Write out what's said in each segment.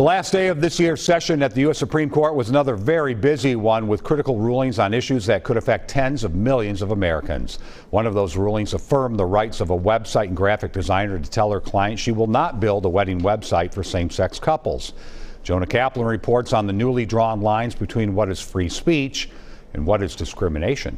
The last day of this year's session at the U.S. Supreme Court was another very busy one with critical rulings on issues that could affect tens of millions of Americans. One of those rulings affirmed the rights of a website and graphic designer to tell her client she will not build a wedding website for same-sex couples. Jonah Kaplan reports on the newly drawn lines between what is free speech and what is discrimination.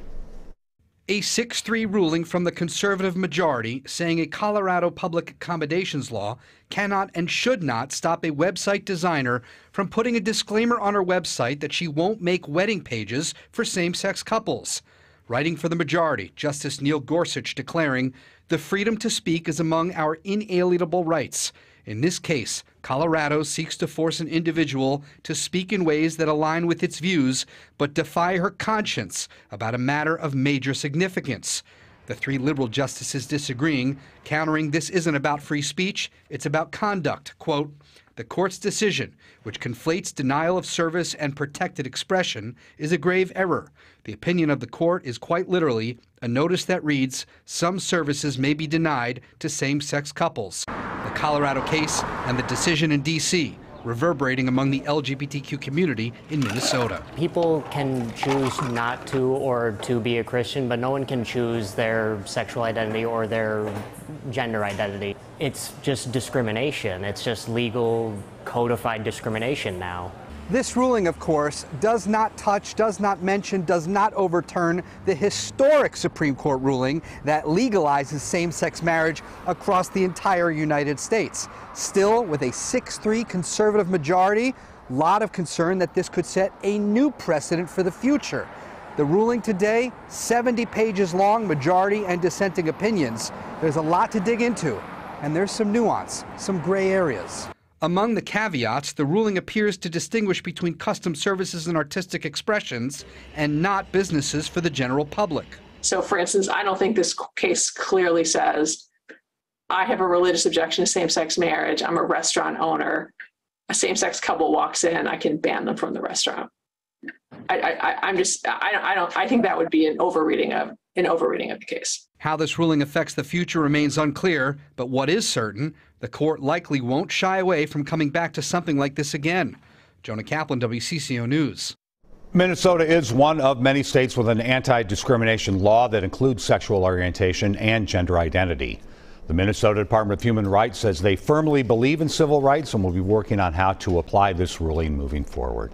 A 6-3 ruling from the conservative majority saying a Colorado public accommodations law cannot and should not stop a website designer from putting a disclaimer on her website that she won't make wedding pages for same-sex couples. Writing for the majority, Justice Neil Gorsuch declaring, "The freedom to speak is among our inalienable rights. In this case, Colorado seeks to force an individual to speak in ways that align with its views, but defy her conscience about a matter of major significance." The 3 liberal justices disagreeing, countering this isn't about free speech, it's about conduct. Quote, "The court's decision, which conflates denial of service and protected expression, is a grave error. The opinion of the court is quite literally a notice that reads, some services may be denied to same-sex couples." The Colorado case and the decision in D.C. reverberating among the LGBTQ community in Minnesota. People can choose not to or to be a Christian, but no one can choose their sexual identity or their gender identity. It's just discrimination. It's just legal, codified discrimination now. This ruling, of course, does not touch, does not mention, does not overturn the historic Supreme Court ruling that legalizes same-sex marriage across the entire United States. Still, with a 6-3 conservative majority, a lot of concern that this could set a new precedent for the future. The ruling today, 70 pages long, majority and dissenting opinions. There's a lot to dig into, and there's some nuance, some gray areas. Among the caveats, the ruling appears to distinguish between custom services and artistic expressions and not businesses for the general public. So, for instance, I don't think this case clearly says, I have a religious objection to same-sex marriage, I'm a restaurant owner, a same-sex couple walks in, I can ban them from the restaurant. I think that would be an overreading of the case. How this ruling affects the future remains unclear, but what is certain, the court likely won't shy away from coming back to something like this again. Jonah Kaplan, WCCO News. Minnesota is one of many states with an anti-discrimination law that includes sexual orientation and gender identity. The Minnesota Department of Human Rights says they firmly believe in civil rights and will be working on how to apply this ruling moving forward.